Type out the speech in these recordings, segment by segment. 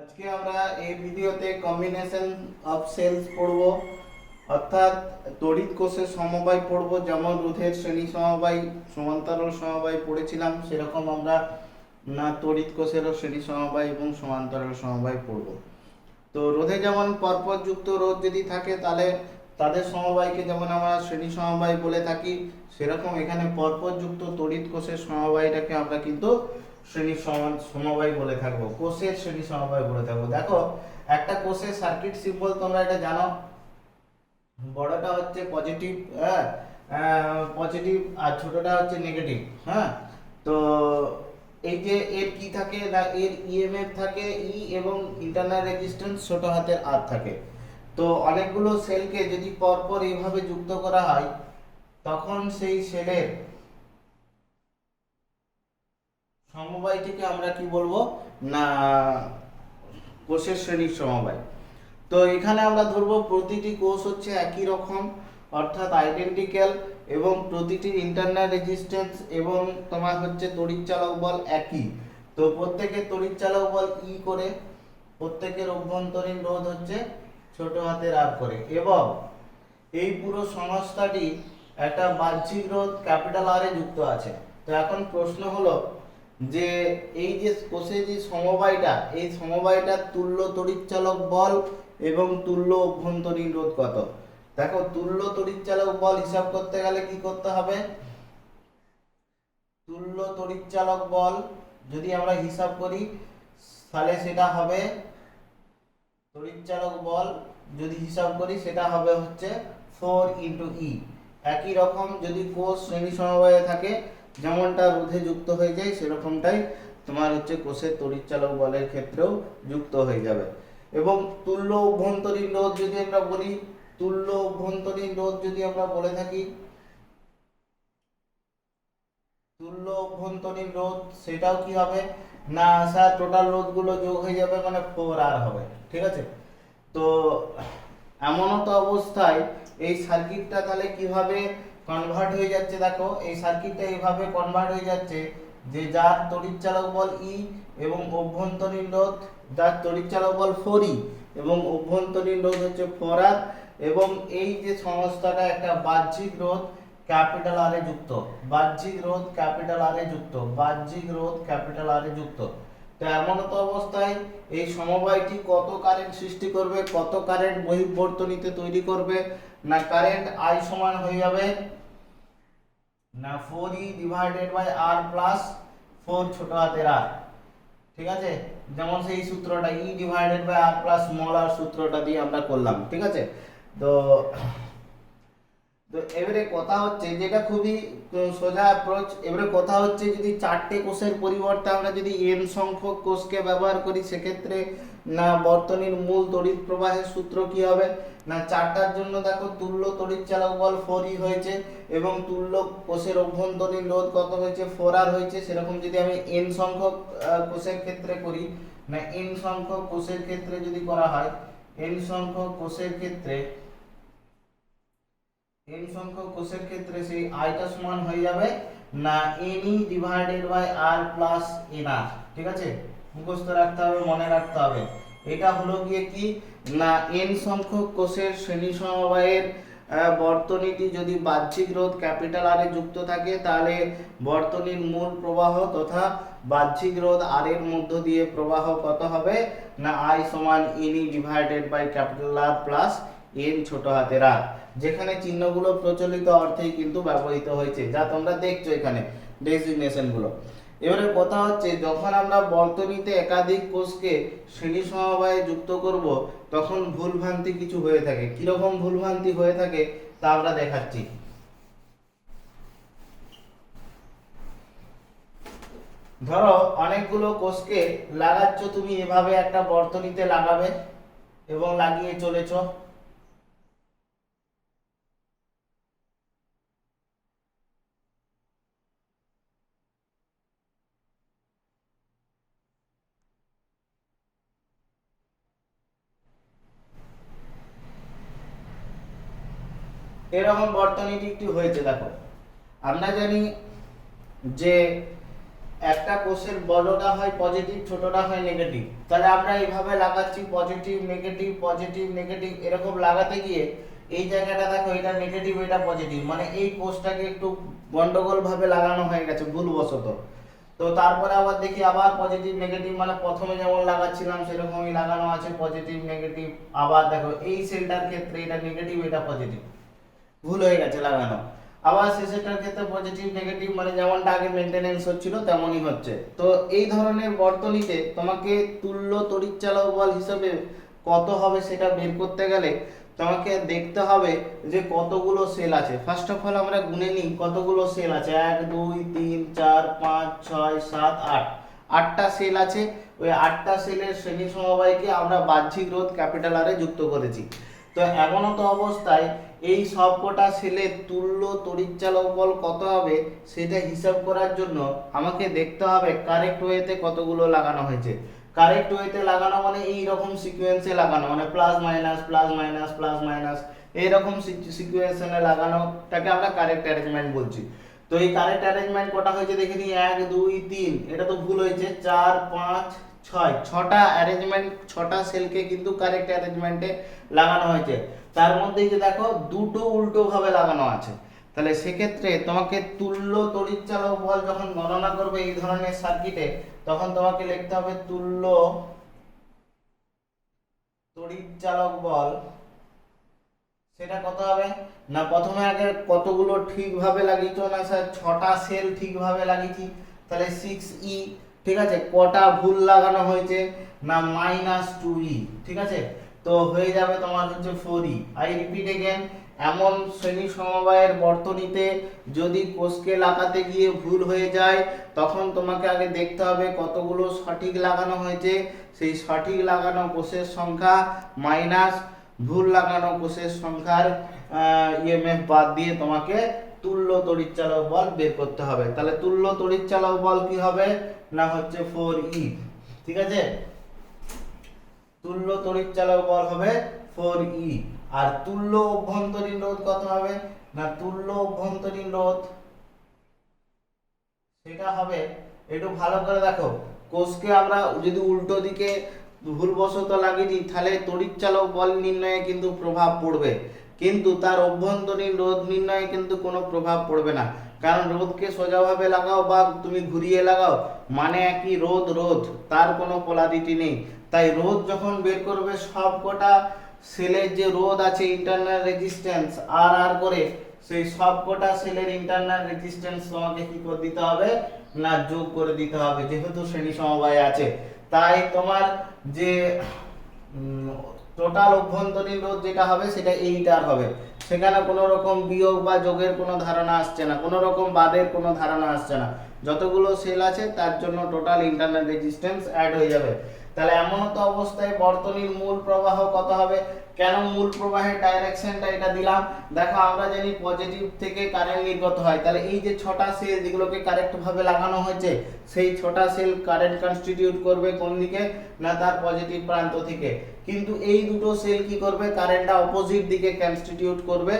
আজকে আমরা এই ভিডিওতে কম্বিনেশন অফ সেলস পড়ব, অর্থাৎ তড়িৎ কোষের সমবায় পড়ব। যেমন রোধের শ্রেণী সমবায়, সমান্তরাল সমবায় পড়েছিলাম, সেরকম আমরা তড়িৎ কোষেরও শ্রেণী সমবায় এবং সমান্তরাল সমবায় পড়ব। তো রোধে যেমন পরপর যুক্ত রোধ যদি থাকে তাহলে তাদের সমবায়কে যেমন আমরা শ্রেণী সমবায় বলে থাকি, সেরকম এখানে পরপর যুক্ত তড়িৎ কোষের সমবায়টাকে আমরা কিন্তু শ্রেণী সমবায় বলে থাকবো, কোষের শ্রেণী সমবায় বলে থাকবো। দেখো, একটা কোষের সার্কিট সিম্বল তোমরা এটা জানো, বড়টা হচ্ছে পজিটিভ, হ্যাঁ, পজিটিভ, আর ছোটটা হচ্ছে নেগেটিভ। হ্যাঁ, তো এই যে এর কি থাকে না, এর ইএমএফ থাকে ই এবং ইন্টারনাল রেজিস্ট্যান্স ছোট হাতের আর থাকে। তো অনেকগুলো সেলকে যদি পরপর এইভাবে যুক্ত করা হয়, তখন সেই সেলের সমবায়টিকে আমরা কি বলবো না, কোষের শ্রেণীর সমবায়। তো এখানে আমরা ধরবো প্রতিটি কোষ হচ্ছে একই রকম, অর্থাৎ আইডেন্টিক্যাল, এবং প্রতিটির ইন্টারনাল রেজিস্ট্যান্স এবং তোমার হচ্ছে তড়িৎচালক বল একই। তো প্রত্যেকের তড়িৎচালক বল ই করে, প্রত্যেকের অভ্যন্তরীণ রোধ হচ্ছে ছোট হাতের আর করে, এবং এই পুরো সংস্থাটি একটা বাহ্যিক রোধ ক্যাপিটাল আর এ যুক্ত আছে। তো এখন প্রশ্ন হলো যে এই যে কোষের যে সমবায়টা, এই সমবায়টার তুল্য তড়িৎচালক বল এবং তুল্য অভ্যন্তরীণ রোধ কত। দেখো, তুল্য তড়িৎচালক বল হিসাব করতে গেলে কি করতে হবে, তুল্য তড়িৎচালক বল যদি আমরা হিসাব করি তাহলে সেটা হবে, তড়িৎচালক বল যদি হিসাব করি সেটা হবে হচ্ছে 4 ইন্টু ই। একই রকম যদি কোষ শ্রেণী সমবায়ে থাকে, যেমনটা রোধে যুক্ত হয়ে যায়, সেরকমটাই তোমার হচ্ছে কোষের তড়িৎচালক বলের ক্ষেত্রেও যুক্ত হয়ে যাবে। এবং তুল্য অভ্যন্তরীণ রোধ যদি আমরা বলি, তুল্য অভ্যন্তরীণ রোধ যদি আমরা বলে থাকি, তুল্য অভ্যন্তরীণ রোধ সেটাও কি হবে না স্যার, টোটাল রোধগুলো যোগ হয়ে যাবে মানে 4R হবে। ঠিক আছে, তো এমন তো অবস্থায় এই সার্কিটটা তাহলে কিভাবে কনভার্ট হয়ে যাচ্ছে, দেখো এই সার্কিটটা এইভাবে কনভার্ট হয়ে যাচ্ছে যে যার তড়িৎচালক বল ই এবং অভ্যন্তরীণ রোধ, যার তড়িৎচালক বল 4E এবং অভ্যন্তরীণ রোধ হচ্ছে 4R, এবং এই যে সংস্থাটা একটা বাহ্যিক রোধ ক্যাপিটাল আর এ যুক্ত, বাহ্যিক রোধ ক্যাপিটাল আর এ যুক্ত, বাহ্যিক রোধ ক্যাপিটাল আর এ যুক্ত। তো এমন তো অবস্থায় এই সমবায়টি কত কারেন্ট সৃষ্টি করবে, কত কারেন্ট বহির্বর্তনীতে তৈরি করবে না, কারেন্ট আই সমান হয়ে যাবে না 4E divided by R plus 4 ছোট হাতের আর। ঠিক আছে, যেমন সেই সূত্রটা E divided by R plus small r সূত্রটা দিয়ে আমরা করলাম। ঠিক আছে, তো তো এবারে কথা হচ্ছে যেটা খুবই সোজা অ্যাপ্রোচ। এবারে কথা হচ্ছে যদি চারটে কোষের পরিবর্তে আমরা যদি n সংখ্যক কোষকে ব্যবহার করি, সেক্ষেত্রে না বর্তনীর মূল তড়িৎ প্রবাহের সূত্র কি হবে না, চারটার জন্য দেখো তুল্য তড়িৎচালক বল 4E হয়েছে এবং তুল্য কোষের অভ্যন্তরীণ রোধ কত হয়েছে 4R হয়েছে। সেরকম যদি আমি n সংখ্যক কোষের ক্ষেত্রে করি না, n সংখ্যক কোষের ক্ষেত্রে যদি করা হয়, n সংখ্যক কোষের ক্ষেত্রে n সংখ্যক কোষের ক্ষেত্রে সেই আইটা সমান হয়ে যাবে না ne divided by r plus nr। ঠিক আছে, মুখস্থ রাখতে হবে, মনে রাখতে হবে। এটা হলো গিয়ে কি না, n সংখ্যক কোষের শ্রেণী সমবায়ের বর্তনীটি যদি বাহ্যিক রোধ ক্যাপিটাল আর এ যুক্ত থাকে, তাহলে বর্তনীর মূল প্রবাহ তথা বাহ্যিক রোধ আর এর মধ্য দিয়ে প্রবাহ কত হবে না I সমান ne divided by capital R plus n ছোট হাতের r, যেখানে চিহ্নগুলো প্রচলিত অর্থেই কিন্তু ব্যবহৃত হয়েছে, যা তোমরা দেখছো এখানে ডেজিগনেশন গুলো। এবারে কথা হচ্ছে যখন আমরা বর্তনীতে একাধিক কোষকে শ্রেণী সমবায়ে যুক্ত করব, তখন ভুলভ্রান্তি কিছু হয়ে থাকে। কিরকম ভুলভ্রান্তি হয়ে থাকে তা আমরা দেখাচ্ছি। ধরো অনেকগুলো কোষকে লাগাচ্ছ তুমি, এভাবে একটা বর্তনীতে লাগাবে এবং লাগিয়ে চলেছো। এরকম বর্তনীটি একটি হয়েছে। দেখো, আমরা জানি যে একটা কোষের বড়টা হয় পজিটিভ, ছোটটা হয় নেগেটিভ। তাহলে আমরা এইভাবে লাগাচ্ছি পজিটিভ নেগেটিভ এরকম লাগাতে গিয়ে এই জায়গাটা দেখো এটা নেগেটিভ এটা পজিটিভ, মানে এই কোষটাকে একটু গন্ডগোল ভাবে লাগানো হয়ে গেছে ভুলবশত। তো তারপরে আবার দেখি আবার পজিটিভ নেগেটিভ, মানে প্রথমে যেমন লাগাচ্ছিলাম সেরকমই লাগানো আছে পজিটিভ নেগেটিভ। আবার দেখো এই সেলটার ক্ষেত্রে এটা নেগেটিভ এটা পজিটিভ, ভুল হয়ে গেছে লাগানো। আবার শেষেরটার ক্ষেত্রে পজিটিভ নেগেটিভ, মানে যেমনটা আগে মেইনটেনেন্স হচ্ছিল তেমনই হচ্ছে। তো এই ধরনের বর্তনীতে তোমাকে তুল্য তড়িৎচালক বল হিসেবে কত হবে সেটা বের করতে গেলে তোমাকে দেখতে হবে যে কতগুলো সেল আছে। ফার্স্ট অফ অল আমরা গুনে নিই কতগুলো সেল আছে, 1 2 3 4 5 6 7 8, 8টা সেল আছে। ওই 8টা সেলের শ্রেণী সমবায়কে আমরা বাহ্যিক রোধ ক্যাপিটাল আর এ যুক্ত করেছি। তো এমনত অবস্থায় এই সবকটা সেলের তুল্য তড়িৎচালক বল কত হবে সেটা হিসাব করার জন্য আমাকে দেখতে হবে কারেক্ট ওয়েতে কতগুলো লাগানো হয়েছে। কারেক্ট ওয়েতে লাগানো মানে এই রকম সিকোয়েন্সে লাগানো, মানে প্লাস মাইনাস এইরকম সিকোয়েন্সে লাগানোটাকে আমরা কারেক্ট অ্যারেঞ্জমেন্ট বলছি। তো এই কারেক্ট অ্যারেঞ্জমেন্ট কটা হয়েছে দেখে নিই, 1 2 3, এটা তো ভুল হয়েছে, 4 5 6, 6টা অ্যারেঞ্জমেন্ট, 6টা সেলকে কিন্তু কারেক্ট অ্যারেঞ্জমেন্টে লাগানো হয়েছে। তার মধ্যেই যে দেখো দুটো উল্টো ভাবে লাগানো আছে। তাহলে সেক্ষেত্রে তোমাকে তুল্য তড়িৎচালক বল যখন গণনা করবে এই ধরনের সার্কিটে, তখন তোমাকে লিখতে হবে তুল্য তড়িৎচালক বল। সেটা কত হবে না, প্রথমে আগে কতগুলো ঠিকভাবে লাগিয়েছো না স্যার 6টা সেল ঠিকভাবে লাগিয়েছি, তাহলে 6E। ঠিক আছে, কটা ভুল লাগানো হয়েছে না -2E। ঠিক আছে, তো হয়ে যাবে তোমার হচ্ছে 4E। আই রিপিট এগেন, এমন শ্রেণী সমবায়ের বর্তনীতে যদি কোষকে লাগাতে গিয়ে ভুল হয়ে যায় তখন তোমাকে আগে দেখতে হবে কতগুলো সঠিক লাগানো হয়েছে, সেই সঠিক লাগানো কোষের সংখ্যা মাইনাস ভুল লাগানো কোষের সংখ্যার ইএমএফ বাদ দিয়ে তোমাকে তুল্য তড়িৎচালক বল বের করতে হবে। তাহলে তুল্য তড়িৎচালক বল কি হবে না হচ্ছে 4E। ঠিক আছে, তুল্য তড়িৎচালক বল হবে 4E। আর তুল্য অভ্যন্তরীণ রোধ কত হবে না, তুল্য অভ্যন্তরীণ রোধ সেটা হবে, একটু ভালো করে দেখো, কোষকে আমরা যদি উল্টো দিকে ভুলবশত লাগিয়ে দিই তাহলে তড়িৎচালক বল নির্ণয়ে কিন্তু প্রভাব পড়বে, কিন্তু তার অভ্যন্তরীণ রোধ নির্ণয়ে কিন্তু কোনো প্রভাব পড়বে না। কারণ রোধকে সোজাভাবে লাগাও বা তুমি ঘুরিয়ে লাগাও মানে একই রোধ, তার কোনো পোলারিটি নেই। তাই রোধ যখন বের করবে সবকটা সেলের যে রোধ আছে ইন্টারনাল রেজিস্ট্যান্স আর করে, সেই সবকটা সেলের ইন্টারনাল রেজিস্ট্যান্স তোমাকে কি করে দিতে হবে না যোগ করে দিতে হবে, যেহেতু শ্রেণী সমবায় আছে। তাই তোমার যে টোটাল অভ্যন্তরীণ রোধ যেটা হবে সেটা এইটার হবে, সেখানে কোনো রকম বিয়োগ বা যোগের কোনো ধারণা আসছে না, কোনো রকম বাদের কোনো ধারণা আসছে না। যতগুলো সেল আছে তার জন্য টোটাল ইন্টারনাল রেজিস্ট্যান্স অ্যাড হয়ে যাবে। তাহলে এমন তো অবস্থায় বর্তনীর মূল প্রবাহ কত হবে, কেন মূল প্রবাহের ডাইরেকশনটা এটা দিলাম, দেখো আমরা জানি পজিটিভ থেকে কারেন্ট নির্গত হয়। তাহলে এই যে 6টা সেল যেগুলোকে কারেক্ট ভাবে লাগানো হয়েছে সেই 6টা সেল কারেন্ট কনস্টিটিউট করবে কোন দিকে না তার পজিটিভ প্রান্ত থেকে, কিন্তু এই দুটো সেল কি করবে কারেন্টটা অপোজিট দিকে কনস্টিটিউট করবে।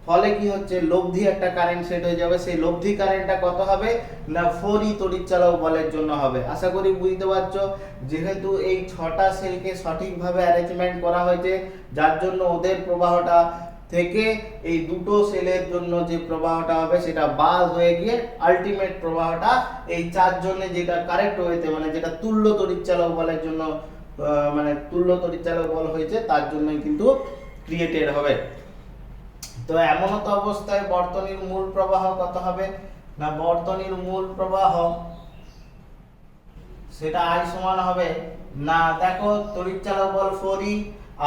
ফলে কি হচ্ছে লব্ধি একটা কারেন্ট সেট হয়ে যাবে, সেই লব্ধি কারেন্টটা কত হবে না 4E তড়িৎচালক বলের জন্য হবে। আশা করি বুঝতে পারছো, যেহেতু এই 6টা সেলকে সঠিকভাবে অ্যারেঞ্জমেন্ট করা হয়েছে যার জন্য ওদের প্রবাহটা থেকে এই দুটো সেলের জন্য যে প্রবাহটা হবে সেটা বাদ হয়ে গিয়ে আলটিমেট প্রবাহটা এই চারজনে যেটা কারেক্ট হয়েছে মানে যেটা তুল্য তড়িৎচালক বলের জন্য মানে তুল্য তড়িৎচালক বল হয়েছে তার জন্যই কিন্তু ক্রিয়েটেড হবে। তো এমন তো অবস্থায় বর্তনীর মূল প্রবাহ কত হবে না, বর্তনীর মূল প্রবাহ সেটা I সমান হবে না, দেখো তড়িৎচালক বল 4E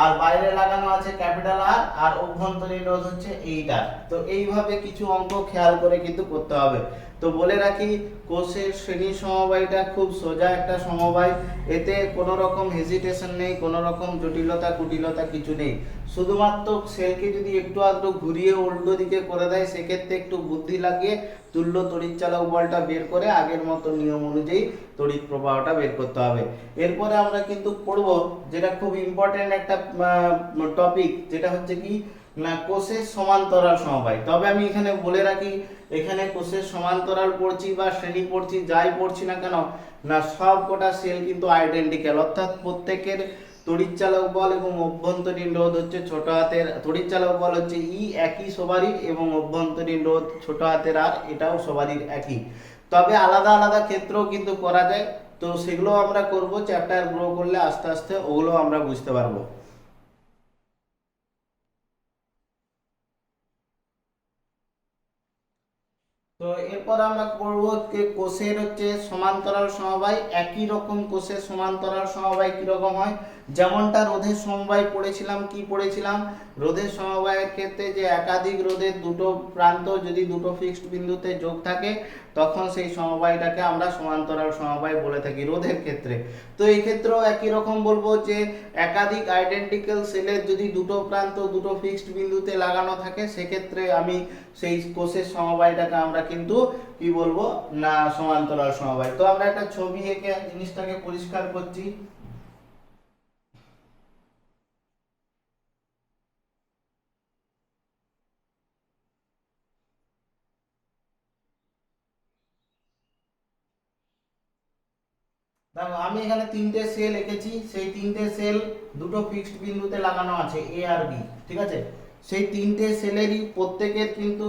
আর বাইরে লাগানো আছে ক্যাপিটাল আর, আর অভ্যন্তরীণ রোধ হচ্ছে এইটার। তো এইভাবে কিছু অঙ্ক খেয়াল করে কিন্তু করতে হবে। তো বলে রাখি কোষের শ্রেণী সমবায়টা খুব সোজা একটা সমবায়, এতে কোনো রকম হেজিটেশন নেই, কোনো রকম জটিলতা কুটিলতা কিছু নেই। শুধুমাত্র সেলকে যদি একটু আধটু ঘুরিয়ে উল্টো দিকে করে দেয় সেক্ষেত্রে একটু বুদ্ধি লাগিয়ে তুল্য তড়িৎচালক বলটা বের করে আগের মতো নিয়ম অনুযায়ী তড়িৎ প্রবাহটা বের করতে হবে। এরপরে আমরা কিন্তু পড়ব যেটা খুব ইম্পর্টেন্ট একটা টপিক, যেটা হচ্ছে কি না কোষের সমান্তরাল সমবায়। তবে আমি এখানে বলে রাখি, এখানে কোষের সমান্তরাল পড়ছি বা শ্রেণী পড়ছি যাই পড়ছি না কেন, না সব কটা সেল কিন্তু আইডেন্টিক্যাল, অর্থাৎ প্রত্যেকের তড়িৎচালক বল এবং অভ্যন্তরীণ রোধ হচ্ছে ছোট হাতের, তড়িৎচালক বল হচ্ছে ই একই সবারই এবং অভ্যন্তরীণ রোধ ছোট হাতের আর, এটাও সবারই একই। তবে আলাদা আলাদা ক্ষেত্রেও কিন্তু করা যায়, তো সেগুলো আমরা করব চ্যাপ্টার গ্রো করলে আস্তে আস্তে ওগুলো আমরা বুঝতে পারবো। তো এরপর আমরা পড়ব যে কোষের হচ্ছে সমান্তরাল সমবায়। একই রকম কোষের সমান্তরাল সমবায় কিরকম হয়, যেমনটা রোধের সমবায় পড়েছিলাম, কি পড়েছিলাম, রোধের সমবায়ের ক্ষেত্রে যে একাধিক রোধের দুটো প্রান্ত যদি দুটো ফিক্সড বিন্দুতে যোগ থাকে তখন সেই সমবায়টাকে আমরা সমান্তরাল সমবায় বলে থাকি রোধের ক্ষেত্রে। তো এই ক্ষেত্রেও একই রকম বলবো যে একাধিক আইডেন্টিক্যাল সেলের যদি দুটো প্রান্ত দুটো ফিক্সড বিন্দুতে লাগানো থাকে সেক্ষেত্রে আমি সেই কোষের সমবায়টাকে আমরা কিন্তু কি বলবো, না সমান্তরাল সমবায়। তো আমরা একটা ছবি এঁকে জিনিসটাকে পরিষ্কার করছি। দেখো আমি এখানে তিনটে সেল এঁকেছি, সেই তিনটে সেল দুটো ফিক্সড বিন্দুতে লাগানো আছে এ আর বি, ঠিক আছে। সেই তিনটে সেলেরই প্রত্যেকের কিন্তু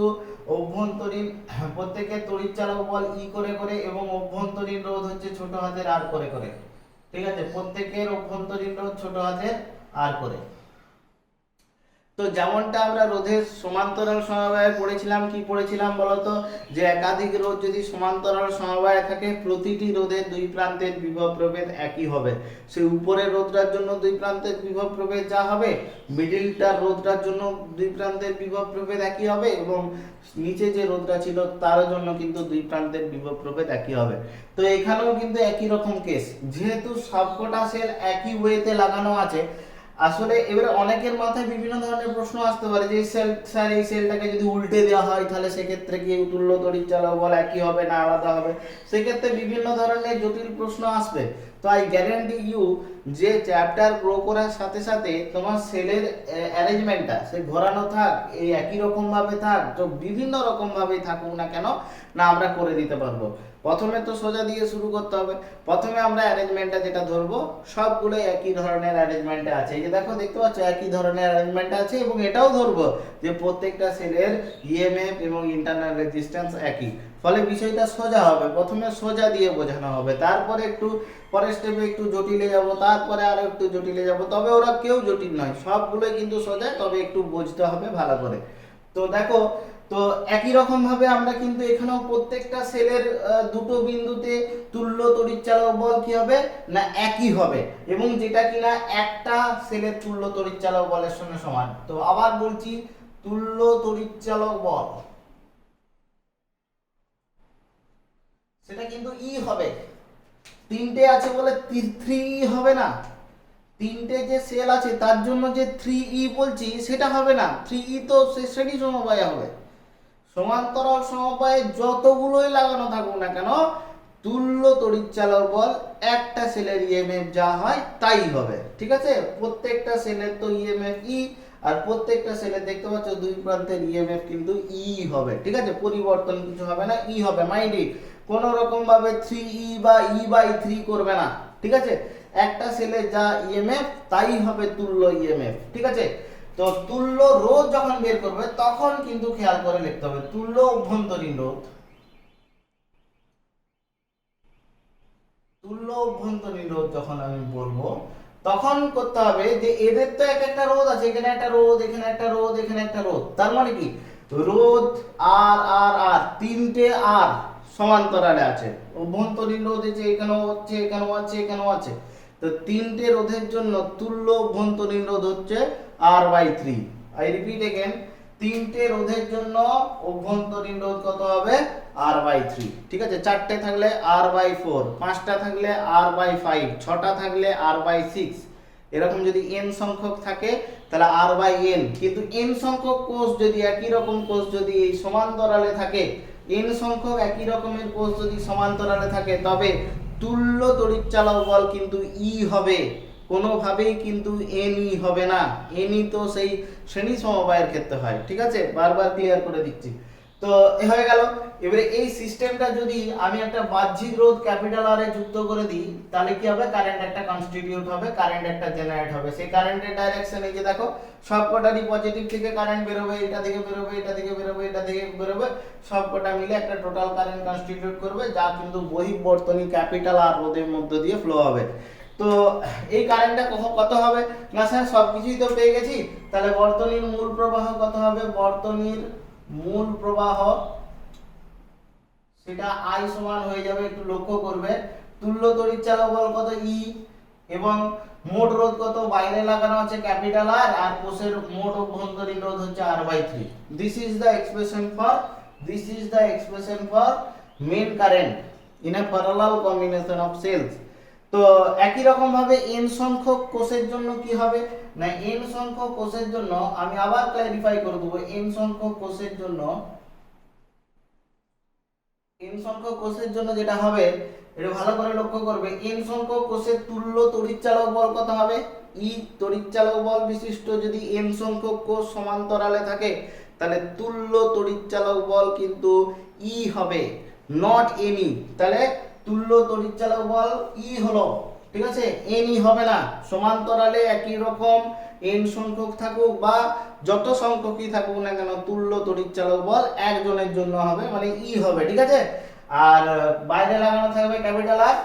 অভ্যন্তরীণ, প্রত্যেকের তড়িৎচালক বল ই করে করে এবং অভ্যন্তরীণ রোধ হচ্ছে ছোট হাতের আর করে করে, ঠিক আছে। প্রত্যেকের অভ্যন্তরীণ রোধ ছোট হাতের আর করে। তো যেমনটা আমরা রোধের সমান্তরাল সমবায়ে পড়েছিলাম, কি পড়েছিলাম বলতো, যে একাধিক রোধ যদি সমান্তরাল সমবায়ে থাকে প্রতিটি রোধের দুই প্রান্তের বিভব প্রভেদ একই হবে। সেই উপরের রোধটার জন্য দুই প্রান্তের বিভব প্রভেদ যা হবে, মিডিলটার রোধটার জন্য দুই প্রান্তের বিভব প্রভেদ একই হবে এবং নিচে যে রোধটা ছিল তার জন্য কিন্তু দুই প্রান্তের বিভব প্রভেদ একই হবে। তো এখানেও কিন্তু একই রকম কেস, যেহেতু সবকটা সেল একই ওয়েতে লাগানো আছে। আসলে এবারে অনেকের মাথায় বিভিন্ন ধরনের প্রশ্ন আসতে পারে যে সেল স্যার এই সেলটাকে যদি উল্টে দেওয়া হয় তাহলে সেক্ষেত্রে কি তুল্য তড়িৎচালক বল একই হবে না আলাদা হবে, সেক্ষেত্রে বিভিন্ন ধরনের জটিল প্রশ্ন আসবে। তো আই গ্যারান্টি ইউ যে চ্যাপ্টার গ্রো করার সাথে সাথে তোমার সেলের অ্যারেঞ্জমেন্টটা সে ঘোরানো থাক, এই একই রকম ভাবে থাক, তো বিভিন্ন রকম ভাবেই থাকুক না কেন, না আমরা করে দিতে পারবো। প্রথমে তো সোজা দিয়ে শুরু করতে হবে। প্রথমে আমরা অ্যারেঞ্জমেন্টটা যেটা ধরবো সবগুলো একই ধরনের অ্যারেঞ্জমেন্টে আছে, এই যে দেখো দেখতে পাচ্ছ একই ধরনের অ্যারেঞ্জমেন্ট আছে, এবং এটাও ধরবো যে প্রত্যেকটা সেলের ইএমএফ এবং ইন্টারনাল রেজিস্ট্যান্স একই, ফলে বিষয়টা সোজা হবে। প্রথমে সোজা দিয়ে বোঝানো হবে, তারপরে একটু পরের স্টেপে একটু জটিলে যাব, তারপরে আরো একটু জটিলে যাব, তবে ওরা কেউ জটিল নয়, সবগুলোই কিন্তু সোজা, তবে একটু বুঝতে হবে ভালো করে। তো দেখো, তো একই রকম ভাবে আমরা কিন্তু এখানেও প্রত্যেকটা সেলের দুটো বিন্দুতে তুল্য তড়িৎচালক বল কি হবে, না একই হবে, এবং যেটা কিনা একটা সেলের তুল্য তড়িৎচালক বলের সঙ্গে সমান। তো আবার বলছি, তুল্য তড়িৎচালক বল সেটা কিন্তু ই হবে, তিনটে আছে বলে 3E হবে না, তিনটে যে সেল আছে তার জন্য যে 3E বলছি সেটা হবে না, 3E তো শ্রেণী সমবায় হবে। সমান্তরাল সমবায়ে যতগুলোই লাগানো থাকুক না কেন তুল্য তড়িৎচালক বল একটা সেলের ইএমএফ যা হয় তাই হবে, ঠিক আছে। প্রত্যেকটা সেলের তো ইএমএফ ই, আর প্রত্যেকটা সেলের দেখতে পাচ্ছ দুই প্রান্তের ইএমএফ কিন্তু ই হবে, ঠিক আছে, পরিবর্তন কিছু হবে না, ই হবে। মাইন্ড ইট, কোনো রকম ভাবে 3E বা E/3 করবে না, ঠিক আছে। একটা সেলে যা ইএমএফ তাই হবে তুল্য ইএমএফ, ঠিক আছে। তো তুল্য রোধ যখন বের করবে তখন কিন্তু খেয়াল করে লিখতে হবে তুল্য অভ্যন্তরীণ রোধ, তুল্য অভ্যন্তরীণ রোধ যখন আমি বলবো তখন করতে হবে যে এদের তো এক একটা রোধ আছে, এখানে একটা রোধ, এখানে একটা রোধ, এখানে একটা রোধ, তার মানে কি রোধ আর আর আর তিনটে আর সমান্তরালে আছে, অভ্যন্তরীণ রোধ আছে এখানেও হচ্ছে, এখানেও আছে, এখানেও আছে। তো তিনটে রোধের জন্য তুল্য অভ্যন্তরীণ রোধ হচ্ছে R/3। আই রিপিট এগেন, তিনটে রোধের জন্য অভ্যন্তরীণ রোধ কত হবে, R/3, ঠিক আছে। চারটে থাকলে R/4, পাঁচটা থাকলে R/5, ছটা থাকলে R/6, এরকম যদি n সংখ্যক থাকে তাহলে R/n। কিন্তু n সংখ্যক কোষ যদি একই রকম কোষ যদি এই সমান্তরালে থাকে, n সংখ্যক একই রকমের কোষ যদি সমান্তরালে থাকে তবে তুল্য তড়িৎচালক বল কিন্তু ই হবে, কোনোভাবেই কিন্তু এনই হবে না। এনই তো সেই শ্রেণী সমবায়ের ক্ষেত্রে হয়, ঠিক আছে, বারবার ক্লিয়ার করে দিচ্ছি। তো হয়ে গেল। এবারে এই সিস্টেমটা যদি আমি একটা বাহ্যিক রোধ ক্যাপিটাল আর এ যুক্ত করে দিই, তাহলে কি হবে, কারেন্ট একটা কনস্টিটিউট হবে, কারেন্ট একটা জেনারেট হবে। সেই কারেন্টের ডাইরেকশন এই যে দেখো, সবকটারই পজিটিভ থেকে কারেন্ট বেরোবে, এটা থেকে বেরোবে, এটা থেকে বেরোবে, এটা থেকে বেরোবে, সবকটা মিলে একটা টোটাল কারেন্ট কনস্টিটিউট করবে, যা কিন্তু বহিঃবর্তনী ক্যাপিটাল আর রোধের মধ্য দিয়ে ফ্লো হবে। তো এই কারেন্টটা কত হবে না স্যার, সবকিছুই তো পেয়ে গেছি, তাহলে বর্তনীর মূল প্রবাহ কত হবে, বর্তনীর মূল প্রবাহ সেটা I সমান হয়ে যাবে, একটু লক্ষ্য করবে, তুল্য তড়িৎচালক বল কত E, এবং মোট রোধ কত, বাইরে লাগানো আছে ক্যাপিটাল R, আর কোষের মোট অভ্যন্তরীণ রোধ হচ্ছে R/3। This is the expression for main current in a parallel combination of cells. তো একই রকম ভাবে n সংখ্যক কোষের জন্য কি হবে না, n সংখ্যক কোষের জন্য আমি আবার ক্ল্যারিফাই করে দেবো, n সংখ্যক কোষের জন্য যেটা হবে, এটা ভালো করে লক্ষ্য করবে, n সংখ্যক কোষের তুল্য তড়িৎচালক বল কত হবে, E তড়িৎচালক বল বিশিষ্ট যদি n সংখ্যক কোষ সমান্তরালে থাকে, তাহলে তুল্য তড়িৎচালক বল কিন্তু E হবে, নট NE। তাহলে তুল্য তড়িৎচালক বল E হলো, ঠিক আছে, NE হবে না। সমান্তরালে একই রকম n সংখ্যক থাকুক বা যত সংখ্যকই থাকুক না কেন, তুল্য তড়িৎচালক বল একজনের জন্য হবে, মানে E হবে, ঠিক আছে। আর বাইরে লাগানো থাকবে ক্যাপিটাল আর,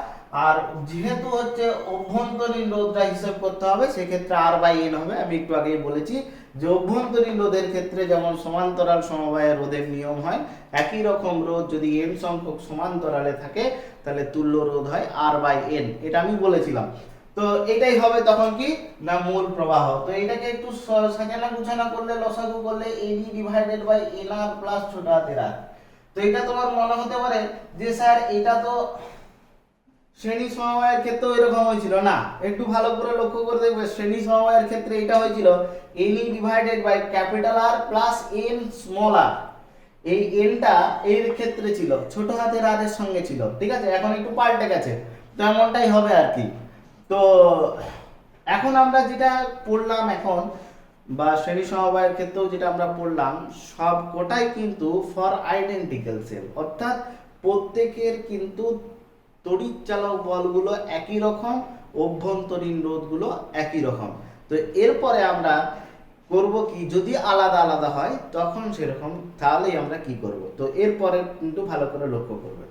আর যেহেতু হচ্ছে অভ্যন্তরীণ রোধটা হিসাব করতে হবে, সেক্ষেত্রে R/N হবে। আমি একটু আগেই বলেছি যে অভ্যন্তরীণ রোধের ক্ষেত্রে যেমন সমান্তরাল সমবায়ের রোধের নিয়ম হয়, একই রকম রোধ যদি n সংখ্যক সমান্তরালে থাকে, তাহলে তুল্য রোধ হয় R/N, এটা আমি বলেছিলাম। তো এটাই হবে তখন কি না মূল প্রবাহ। তো এটাকে একটু সাজানো গুছানো করলে, লসাগু করলে AD divided by NR plus ছোট হাতের r। তো এটা তোমার মনে হতে পারে যে স্যার এটা তো শ্রেণী সমবায়ের ক্ষেত্রেও এরকম হয়েছিল না, একটু ভালো করে লক্ষ্য করে দেখবে, শ্রেণী সমবায়ের ক্ষেত্রে এটা হয়েছিল NE divided by capital R plus n small r। এই nটা এর ক্ষেত্রে ছিল ছোট হাতের r এর সঙ্গে ছিল, ঠিক আছে, এখন একটু পাল্টে গেছে, তো এমনটাই হবে আর কি। তো এখন আমরা যেটা পড়লাম এখন, বা শ্রেণী সমবায়ের ক্ষেত্রেও যেটা আমরা পড়লাম, সব কোটাই কিন্তু ফর আইডেন্টিক্যাল সেল, অর্থাৎ প্রত্যেকের কিন্তু তড়িৎচালক বলগুলো একই রকম, অভ্যন্তরীণ রোধগুলো একই রকম। তো এরপরে আমরা করব কি, যদি আলাদা আলাদা হয় তখন সেরকম, তাহলেই আমরা কি করব, তো এরপরে কিন্তু ভালো করে লক্ষ্য করবে।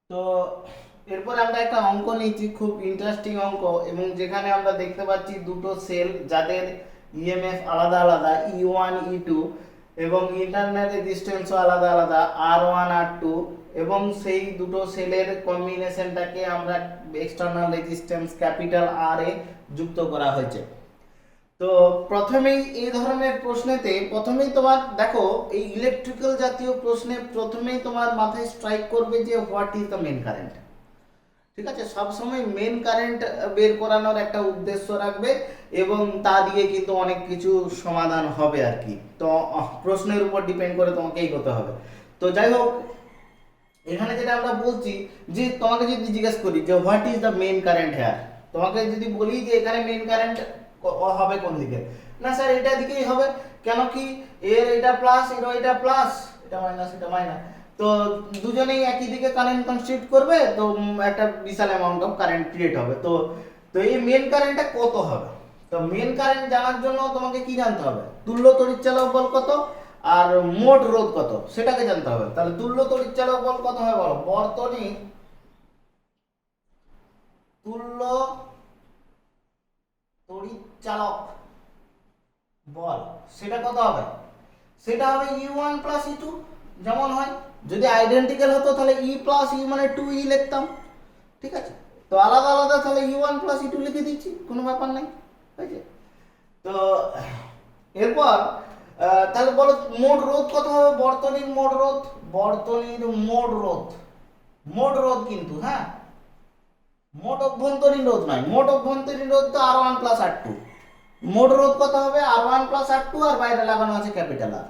তো এরপর আমরা একটা অঙ্ক নিয়েছি, খুব ইন্টারেস্টিং অঙ্ক, এবং যেখানে আমরা দেখতে পাচ্ছি দুটো সেল যাদের ইএমএফ আলাদা আলাদা, E1 E2, এবং ইন্টারনাল রেজিস্ট্যান্সও আলাদা আলাদা, R1 R2, এবং সেই দুটো সেলের কম্বিনেশনটাকে আমরা এক্সটার্নাল রেজিস্ট্যান্স ক্যাপিটাল R এ যুক্ত করা হয়েছে। তো প্রথমেই এই ধরনের প্রশ্নেতে প্রথমেই তোমার দেখো, এই ইলেকট্রিক্যাল জাতীয় প্রশ্নে প্রথমেই তোমার মাথায় স্ট্রাইক করবে যে what is the main current, ঠিক আছে, সবসময় মেন কারেন্ট বের করানোর একটা উদ্দেশ্য রাখবে, এবং তা দিয়ে কিন্তু অনেক কিছু সমাধান হবে আর কি। তো প্রশ্নের উপর ডিপেন্ড করে তোমাকে এগোতে হবে। তো যাই হোক, এখানে যেটা আমরা বলছি যে তোমাকে যদি জিজ্ঞেস করি যে what is the main current here, তোমাকে যদি বলি যে এখানে মেন কারেন্ট হবে কোন দিকে, না স্যার এটা দিকেই হবে, কেন কি এর এটা প্লাস, এর এটা প্লাস, এটা মাইনাস, এটা মাইনাস, তো দুজনেই একই দিকে কারেন্ট কনস্টিটিউট করবে, তো একটা বিশাল অ্যামাউন্ট অফ কারেন্ট ক্রিয়েট হবে। তো তো এই মেন কারেন্টটা কত হবে, তো মেন কারেন্ট জানার জন্য তোমাকে কি জানতে হবে, তুল্য তড়িৎচালক বল কত আর মোট রোধ কত সেটাকে জানতে হবে। তাহলে তুল্য তড়িৎচালক বল কত হয় বলো, বর্তনী তুল্য তড়িৎচালক বল সেটা কত হবে, সেটা হবে E1 প্লাস E2, যেমন হয় যদি আইডেন্টিক্যাল হতো তাহলে E প্লাস E মানে 2E লিখতাম, ঠিক আছে, তো আলাদা আলাদা তাহলে E1 প্লাস E2 লিখে দিচ্ছি, কোনো ব্যাপার নাই, ঠিক আছে। তো এরপর তাহলে বলো মোট রোধ কত হবে, বর্তনীর মোট রোধ, বর্তনীর মোট রোধ কিন্তু, হ্যাঁ, মোট অভ্যন্তরীণ রোধ নয়, মোট অভ্যন্তরীণ রোধ তো R1 প্লাস R2, মোট রোধ কত হবে R1 প্লাস R2, আর বাইরে লাগানো আছে ক্যাপিটাল R,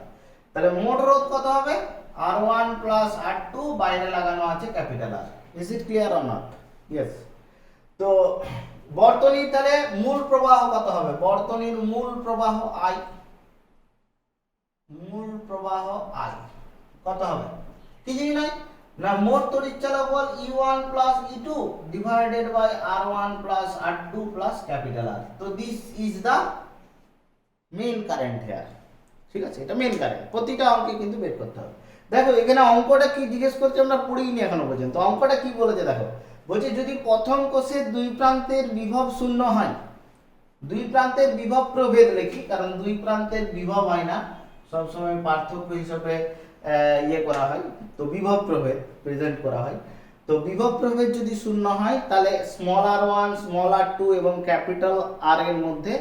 তাহলে মোট রোধ কত হবে R1 প্লাস R2, বাইরে লাগানো আছে capital R. Is it clear or not? Yes. তো বর্তনীর তাহলে মূল প্রবাহ কত হবে? বর্তনীর মূল প্রবাহ I, মূল প্রবাহ I কত হবে? কিছুই নয় না, মোট তড়িৎচালক বল E1 plus E2 divided by R1 plus R2 plus capital R। তো this is the main current here. ঠিক আছে, এটা মেইন কারেন্ট। প্রতিটা অঙ্কে কিন্তু বের করতে হবে। দেখো এখানে অঙ্কটা কি জিজ্ঞেস করছে আমরা পড়িনি এখনো পর্যন্ত। অঙ্কটা কি বলেছে দেখো, বলছে যদি প্রথম কোষের দুই প্রান্তের বিভব শূন্য হয়, দুই প্রান্তের বিভব প্রভেদ লিখি, কারণ দুই প্রান্তের বিভব হয় না, সবসময় পার্থক্য হিসাবে ইয়ে করা হয়, তো বিভব প্রভেদ প্রেজেন্ট করা হয়। তো বিভব প্রভেদ যদি শূন্য হয় তাহলে স্মল r1 স্মল r2 এবং ক্যাপিটাল R এর মধ্যে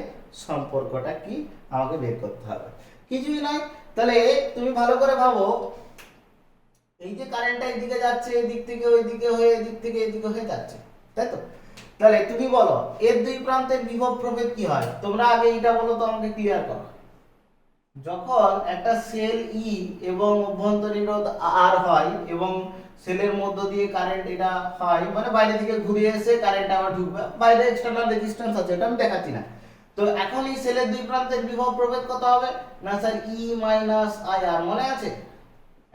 সম্পর্কটা কি আমাকে বের করতে হবে। কিছুই নয়, তাহলে তুমি ভালো করে ভাবো, এই যে কারেন্টটা এদিকে যাচ্ছে, এদিক থেকে ওইদিকে হয়ে, এদিক থেকে এদিকে হয়ে যাচ্ছে, তাই তো? তাহলে তুমি বলো এর দুই প্রান্তের বিভব প্রভেদ কি হয়? তোমরা আগে এটা বলো তো, আমাকে ক্লিয়ার করো। যখন একটা সেল ই এবং অভ্যন্তরীণ রোধ আর হয় এবং সেলের মধ্য দিয়ে কারেন্ট এটা হয়, মানে বাইরে থেকে ঘুরে এসে কারেন্ট আবার ঢুকবে, বাইরে এক্সটার্নাল রেজিস্ট্যান্স আছে, এটা আমি দেখাচ্ছি না। তো এখন এই সেলের দুই প্রান্তের বিভব প্রভেদ কত হবে? না স্যার ই মাইনাস আই আর, মনে আছে?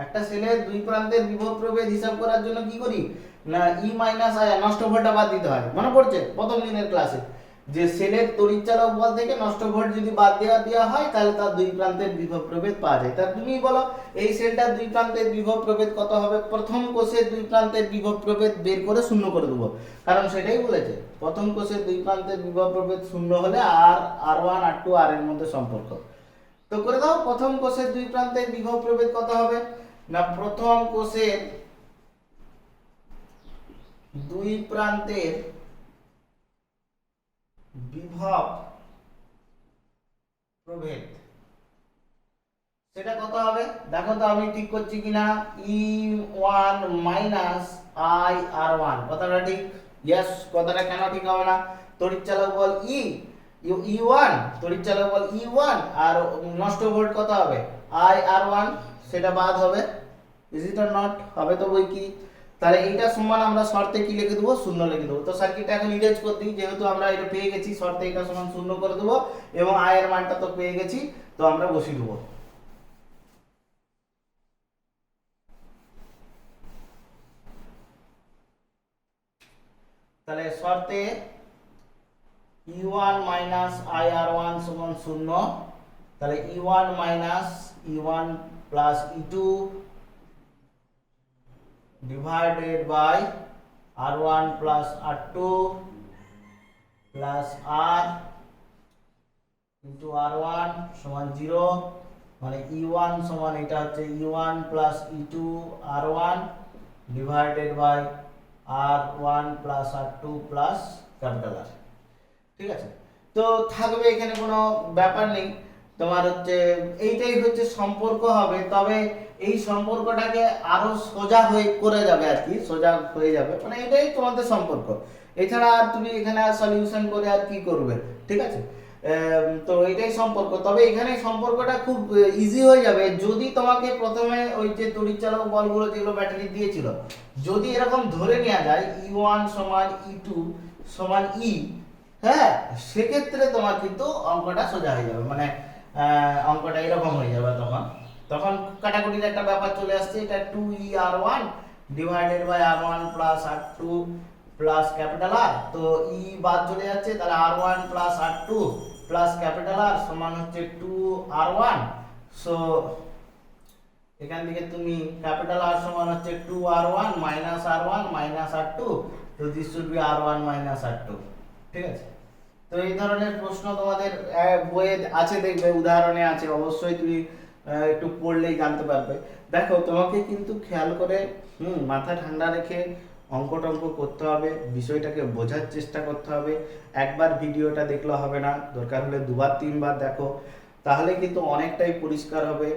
একটা সেলের দুই প্রান্তের বিভব প্রভেদ হিসাব করার জন্য কি করি না, ই মাইনাস আই আর, নষ্ট ভোল্টটা বাদ দিতে হয়। মনে পড়ছে প্রথম দিনের ক্লাসে যে সেলের তড়িৎচালক বল থেকে নষ্ট ভোল্ট যদি বাদ দেওয়া হয় তাহলে তার দুই প্রান্তের বিভব প্রভেদ পাওয়া যায়। তা তুমি বলো এই সেলটার দুই প্রান্তের বিভব প্রভেদ কত হবে? প্রথম কোষের দুই প্রান্তের বিভব প্রভেদ বের করে শূন্য করে দেবো, কারণ সেটাই বলেছে প্রথম কোষের দুই প্রান্তের বিভব প্রভেদ শূন্য হলে আর R1 R2 R এর মধ্যে সম্পর্ক। তো করে দাও, প্রথম কোষের দুই প্রান্তের বিভব প্রভেদ কত হবে? না প্রথম কোষের দুই প্রান্তের বিভব প্রভেদ সেটা কত হবে? দেখো তো আমি ঠিক করছি কিনা। E1 মাইনাস IR1, কথাটা ঠিক? ইয়েস। কথাটা কেন ঠিক হবে না? তড়িৎচালক বল E1, তড়িৎচালক বল E1 আর নষ্ট ভোল্ট কত হবে? IR1, সেটা বাদ হবে। Is it or not? হবে তো বই কি। তাহলে এইটা সমান আমরা শর্তে কি লিখে দেবো? শূন্য লিখে দেবো। তো সার্কিটটা এখন ইরেজ করে দিই, যেহেতু আমরা এটা পেয়ে গেছি, শর্তে এটা সমান শূন্য করে দেবো এবং আই এর মানটা তো পেয়ে গেছি, তো আমরা বসিয়ে দেবো। তাহলে শর্তে E1 মাইনাস IR1 সমান শূন্য, তাহলে E1 minus E1 plus E2 divided by R1 plus R2 plus R into R1 সমান 0, মানে E1 সমান এটা হচ্ছে E1 plus E2 R1 divided by R1 plus R2 plus capital R। ঠিক আছে, তো থাকবে এখানে কোনো ব্যাপার নেই, তোমার হচ্ছে এইটাই হচ্ছে সম্পর্ক হবে। তবে এই সম্পর্কটাকে আরো সোজা হয়ে করে যাবে আর কি, সোজা হয়ে যাবে, মানে এটাই তোমাদের সম্পর্ক। এছাড়া আর তুমি এখানে সলিউশন করে আর কি করবে? ঠিক আছে, তো এটাই সম্পর্ক। তবে এখানে সম্পর্কটা খুব ইজি হয়ে যাবে যদি তোমাকে প্রথমে ওই যে তড়িৎচালক বলগুলো যেগুলো ব্যাটারি দিয়েছিল, যদি এরকম ধরে নেওয়া যায় E1 সমান E2 সমান E, হ্যাঁ, সেক্ষেত্রে তোমার কিন্তু অঙ্কটা সোজা হয়ে যাবে, মানে অঙ্কটা এরকম হয়ে যাবে। তখন কাটাকুটির একটা ব্যাপার চলে আসছে, এটা 2ER1 divided by R1 plus R2 plus capital R। তো E বাদ চলে যাচ্ছে, তাহলে R1 plus R2 plus capital R সমান হচ্ছে 2R1। সো এখান থেকে তুমি ক্যাপিটাল R সমান হচ্ছে 2R1 minus R1 minus R2, তো this should be R1 minus R2। ঠিক আছে, তো এই ধরনের প্রশ্ন তোমাদের বইয়ে আছে, দেখবে উদাহরণে আছে, অবশ্যই তুমি একটু পড়লেই জানতে পারবে। দেখো তোমাকে কিন্তু খেয়াল করে মাথা ঠান্ডা রেখে অঙ্ক টঙ্ক করতে হবে, বিষয়টাকে বোঝার চেষ্টা করতে হবে। একবার ভিডিওটা দেখলে হবে না, দরকার হলে দুবার তিনবার দেখো, তাহলে কিন্তু অনেকটাই পরিষ্কার হবে।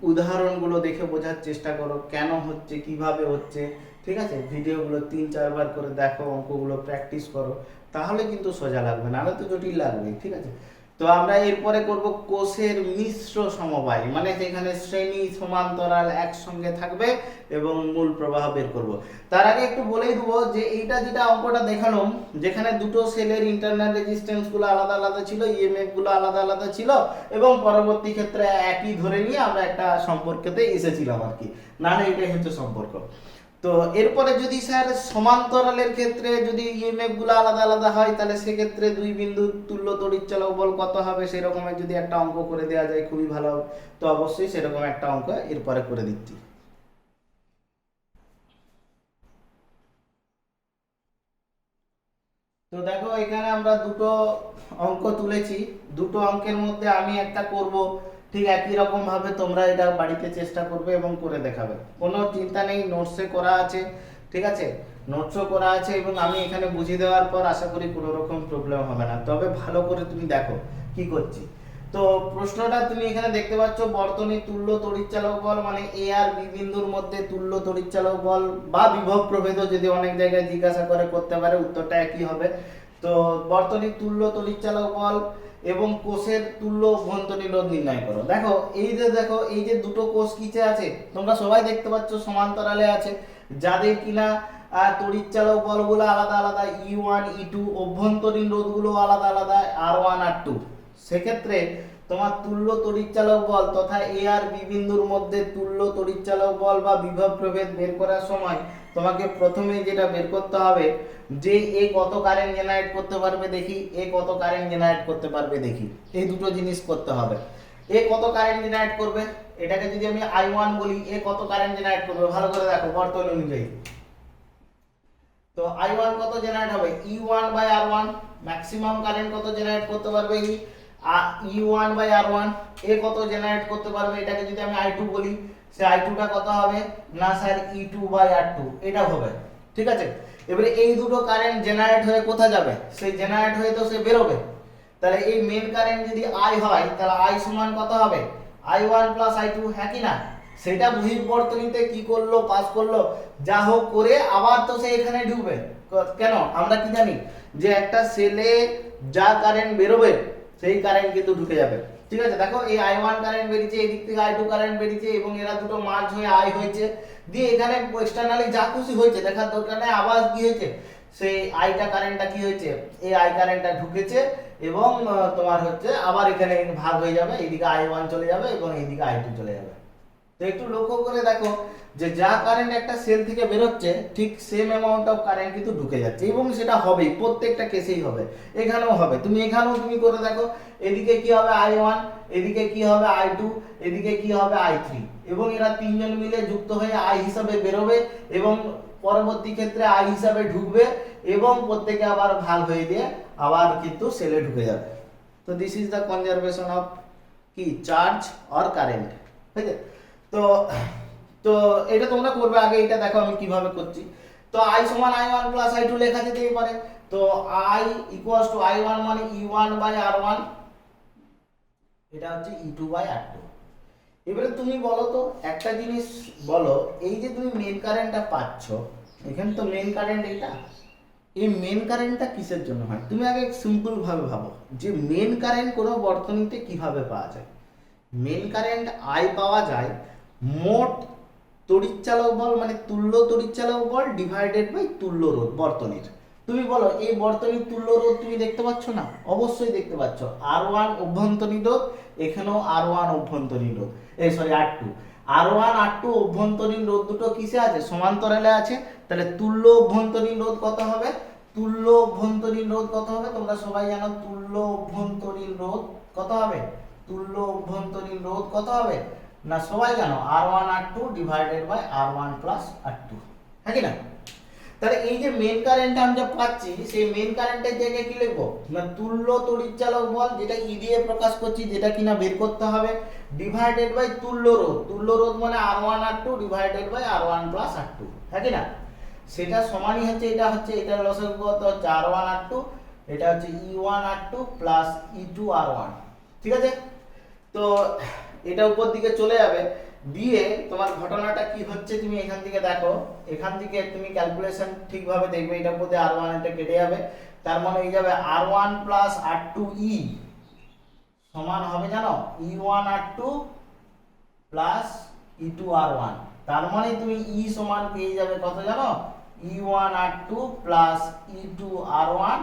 উদাহরণগুলো দেখে বোঝার চেষ্টা করো কেন হচ্ছে, কিভাবে হচ্ছে। ঠিক আছে, ভিডিওগুলো 3-4 বার করে দেখো, অঙ্কগুলো প্র্যাকটিস করো, তাহলে কিন্তু সোজা লাগবে, নাহলে তো জটিল লাগবে। ঠিক আছে, তো আমরা এরপরে করব কোষের মিশ্র সমবায়, মানে যেখানে শ্রেণী সমান্তরাল একসঙ্গে থাকবে এবং মূল প্রবাহ বের করব। তার আগে একটু বলেই দেবো যে এইটা যেটা অঙ্কটা দেখালাম, যেখানে দুটো সেলের ইন্টারনাল রেজিস্ট্যান্স গুলো আলাদা আলাদা ছিল, ইএমএফ গুলো আলাদা আলাদা ছিল, এবং পরবর্তী ক্ষেত্রে একই ধরে নিয়ে আমরা একটা সম্পর্কতে এসেছিলাম আর কি, নাহলে এটাই হচ্ছে সম্পর্ক। তো এরপরে যদি স্যার সমান্তরালের ক্ষেত্রে যদি ইএমএফ গুলো আলাদা আলাদা হয়, তাহলে সেক্ষেত্রে দুই বিন্দুর তুল্য তড়িৎচালক বল কত হবে সেরকমের যদি একটা অঙ্ক করে দেওয়া যায় খুবই ভালো হবে। তো অবশ্যই সেরকম একটা অঙ্ক এরপরে করে দিচ্ছি। তো দেখো এখানে আমরা দুটো অঙ্ক তুলেছি, দুটো অঙ্কের মধ্যে আমি একটা করব, ঠিক একই রকম ভাবে তোমরা এটা বাড়িতে চেষ্টা করবে এবং করে দেখাবে, কোনো চিন্তা নেই, নোটসে করা আছে, ঠিক আছে, নোটসও করা আছে, এবং আমি এখানে বুঝিয়ে দেওয়ার পর আশা করি কোনো রকম প্রবলেম হবে না। তবে ভালো করে তুমি দেখো কি করছি। তো প্রশ্নটা তুমি এখানে দেখতে পাচ্ছ, বর্তনী তুল্য তড়িৎচালক বল, মানে এ আর বি বিন্দুর মধ্যে তুল্য তড়িৎচালক বল বা বিভব প্রভেদ যদি অনেক জায়গায় জিজ্ঞাসা করে করতে পারে, উত্তরটা একই হবে। তো বর্তনী তুল্য তড়িৎচালক বল এবং কোষের তুল্য অভ্যন্তরীণ রোধ নির্ণয় করো। দেখো এই যে দুটো কোষ কিসে আছে তোমরা সবাই দেখতে পাচ্ছ, সমান্তরালে আছে, যাদের কিনা তড়িৎচালক বলগুলো আলাদা আলাদা, E1 E2, অভ্যন্তরীণ রোধগুলো আলাদা আলাদা, R1 R2। সেক্ষেত্রে তোমার তুল্য তড়িৎচালক বল তথা এ আর বি বিন্দুর মধ্যে তুল্য তড়িৎচালক বল বা বিভব প্রভেদ বের করার সময় তোমাকে প্রথমে যেটা বের করতে হবে যে এ কত কারেন্ট জেনারেট করতে পারবে দেখি, এ কত কারেন্ট জেনারেট করতে পারবে দেখি, এই দুটো জিনিস করতে হবে। এ কত কারেন্ট জেনারেট করবে, এটাকে যদি আমি I1 বলি, এ কত কারেন্ট জেনারেট করবে ভালো করে দেখো বর্তনী অনুযায়ী। তো I1 কত জেনারেট হবে, E1 by R1, maximum current কত জেনারেট করতে পারবে E1 বাই R1। এ কত জেনারেট করতে পারবে, এটাকে যদি আমি I2 বলি, সে I2 টা কত হবে না স্যার E2 বাই R2 এটা হবে, ঠিক আছে। এবারে এই দুটো কারেন্ট জেনারেট হয়ে কোথায় যাবে, সেই জেনারেট হয়ে তো সে বেরোবে, তাহলে এই মেন কারেন্ট যদি I হয় তাহলে I সমান কত হবে I1 প্লাস I2, হ্যাঁ কি না। সেটা বহির্বর্তনীতে কি করলো, পাস করলো, যা হোক করে আবার তো সে এখানে ঢুকবে। কেন, আমরা কি জানি যে একটা সেলে যা কারেন্ট বেরোবে সেই কারেন্ট কিন্তু ঢুকে যাবে, ঠিক আছে। দেখো এই I1 কারেন্ট বেরিয়েছে, এই দিক থেকে I2 কারেন্ট বেরিয়েছে, এবং এরা দুটো মার্জ হয়ে I হয়েছে, দিয়ে এখানে এক্সটারনালি যা খুশি হয়েছে দেখার দরকার নেই, আবার কি হয়েছে সেই আইটা কারেন্টটা কি হয়েছে, এই আই কারেন্টটা ঢুকেছে, এবং তোমার হচ্ছে আবার এখানে ভাগ হয়ে যাবে, এইদিকে I1 চলে যাবে এবং এইদিকে I2 চলে যাবে। তো একটু লক্ষ্য করে দেখো যে যা কারেন্ট একটা সেল থেকে বেরোচ্ছে ঠিক সেম অ্যামাউন্ট অফ কারেন্ট কিন্তু ঢুকে যাচ্ছে, এবং সেটা হবেই, প্রত্যেকটা কেসেই হবে, এখানেও হবে। তুমি এখানেও তুমি করে দেখো, এদিকে কি হবে I1, এদিকে কি হবে I2, এদিকে কি হবে I3, এবং এরা তিনজন মিলে যুক্ত হয়ে I হিসাবে বেরোবে এবং পরবর্তী ক্ষেত্রে I হিসাবে ঢুকবে, এবং প্রত্যেকে আবার ভাগ হয়ে দিয়ে আবার কিন্তু সেলে ঢুকে যাবে। তো this is the conservation of কি চার্জ অর কারেন্ট, ঠিক আছে। তো তো এটা তোমরা করবে, আগে এটা দেখো আমি কিভাবে করছি। তো I সমান I1 প্লাস I2 লেখা যেতেই পারে। তো I ইকুয়ালস টু I1 মানে E1 বাই R1, এটা হচ্ছে E2 বাই R2। এবারে তুমি বলো তো একটা জিনিস বলো, এই যে তুমি মেন কারেন্টটা পাচ্ছ, এখানে তো মেন কারেন্ট এটা, এই মেন কারেন্টটা কিসের জন্য হয়, তুমি আগে সিম্পল ভাবে ভাবো যে মেন কারেন্ট কোনো বর্তনীতে কিভাবে পাওয়া যায়। মেন কারেন্ট I পাওয়া যায় মোট তড়িৎচালক বল মানে তুল্য তড়িৎচালক বল ডিভাইডেড বাই তুল্য রোধ বর্তনীর। তুমি বলো এই বর্তনীর তুল্য রোধ তুমি দেখতে পাচ্ছ না, অবশ্যই দেখতে পাচ্ছ, R1 অভ্যন্তরীণ রোধ, এখানেও R1 অভ্যন্তরীণ রোধ, এই সরি R2, R1 R2 অভ্যন্তরীণ রোধ দুটো কিসে আছে, সমান্তরালে আছে। তাহলে তুল্য অভ্যন্তরীণ রোধ কত হবে, তুল্য অভ্যন্তরীণ রোধ কত হবে, তোমরা সবাই জানো তুল্য অভ্যন্তরীণ রোধ কত হবে, তুল্য অভ্যন্তরীণ রোধ কত হবে না সবাই জানো R1 R2 divided by R1 plus R2, হ্যাঁ কি না। তাহলে এই যে মেন কারেন্ট আমরা পাচ্ছি, সেই মেন কারেন্টের জায়গায় কি লিখবো না তুল্য তড়িৎচালক বল, যেটা ই দিয়ে প্রকাশ করছি, যেটা কিনা বের করতে হবে, ডিভাইডেড বাই তুল্য রোধ, তুল্য রোধ মানে R1 R2 divided by R1 plus R2, হ্যাঁ কি না। সেটা সমানই হচ্ছে এটা লসাগু কত হচ্ছে R1 R2, এটা হচ্ছে E1 R2 plus E2 R1, ঠিক আছে। তো এটা উপর দিকে চলে যাবে, দিয়ে তোমার ঘটনাটা কি হচ্ছে তুমি এখান থেকে দেখো, এখান থেকে তুমি ক্যালকুলেশন ঠিকভাবে দেখবে, এটার মধ্যে R1 এটা কেটে যাবে, তার মানে এই যাবে R1 প্লাস R2E, সমান হবে জানো E one R two plus E two R one. তার মানে তুমি ই সমান পেয়ে যাবে কত জানো E one R two plus E two R one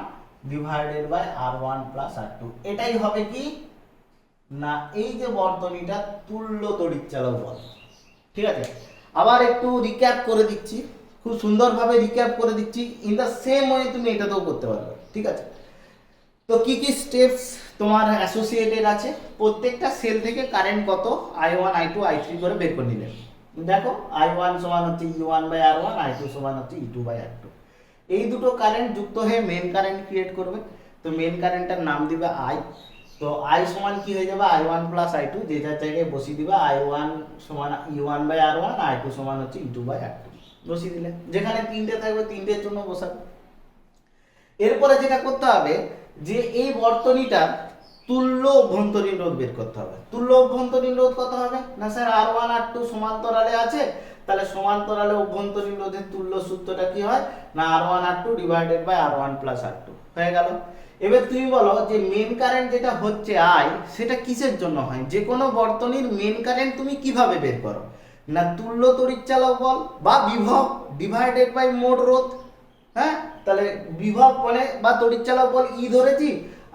divided by R one plus R two. এটাই হবে কি না এই যে বর্তনীটা তুল্য তড়িৎচালক বল। ঠিক আছে, আবার একটু রিক্যাপ করে দিচ্ছি, খুব সুন্দরভাবে রিক্যাপ করে দিচ্ছি। ইন দ্য সেম ওয়ে তুমি এটাতেও করতে পারবে। ঠিক আছে, তো কি কি স্টেপস তোমার অ্যাসোসিয়েটেড আছে, প্রত্যেকটা সেল থেকে কারেন্ট কত I one I two I three করে বের করে নিলেন। দেখো আই ওয়ান সমান হচ্ছে E one by R one, I two সমান হচ্ছে E two by R two. এই দুটো কারেন্ট যুক্ত হয়ে মেন কারেন্ট ক্রিয়েট করবে। তো মেন কারেন্টটার নাম দিবে আই। তো আই সমান কি হয়ে যাবে I one plus I two, যে যার জায়গায় বসিয়ে দিবে আই ওয়ান সমান E one by R one, I two সমান হচ্ছে E two by R two বসিয়ে দিলে। যেখানে তিনটে থাকবে তিনটের জন্য বসাবে। এরপরে যেটা করতে হবে যে এই বর্তনীটা তুল্য অভ্যন্তরীণ রোধ বের করতে হবে। তুল্য অভ্যন্তরীণ রোধ কত হবে না স্যার আর ওয়ান আর টু সমান্তরালে আছে, তাহলে সমান্তরালে অভ্যন্তরীণ রোধের তুল্য সূত্রটা কি হয় না R one R two divided by R one plus R two হয়ে গেল। এবার তুমি বলো যে মেন কারেন্ট যেটা হচ্ছে আই সেটা কিসের জন্য হয়, যে কোনো বর্তনীর মেন কারেন্ট তুমি কিভাবে বের করো না তুল্য তড়িৎচালক বল বা বিভব ডিভাইডেড বাই মোট রোধ। হ্যাঁ, তাহলে বিভব মানে বা তড়িৎচালক বল ই ধরেছি,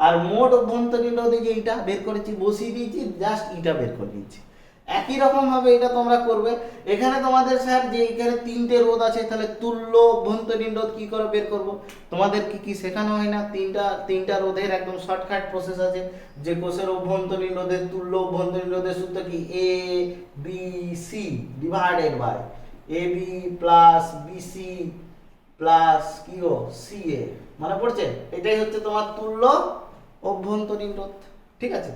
আর মোট অভ্যন্তরীণ রোধে যে এইটা বের করেছি বসিয়ে দিয়েছি, জাস্ট ইটা বের করে দিয়েছি। একই রকম ভাবে এটা তোমরা করবে। এখানে তোমাদের স্যার যে এখানে তিনটে রোধ আছে, তাহলে তুল্য অভ্যন্তরীণ রোধ কি করে বের করব, তোমাদের কি শেখানো হয় না? তিনটা রোধের একদম শর্টকাট প্রসেস আছে, যে কোষের অভ্যন্তরীণ রোধের তুল্য অভ্যন্তরীণ রোধের সূত্র কি A B C divided by A B plus BC plus কি ও সি এ। মনে পড়ছে? এটাই হচ্ছে তোমার তুল্য অভ্যন্তরীণ রোধ। ঠিক আছে,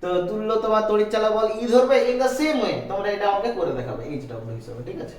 তো তুল্য তোমার তড়িৎচালক বল ই ধরবে। ইন দ্য সেম ওয়ে তোমরা এটা আমাকে করে দেখাবে এইচ ডব্লিউ হিসেবে। ঠিক আছে।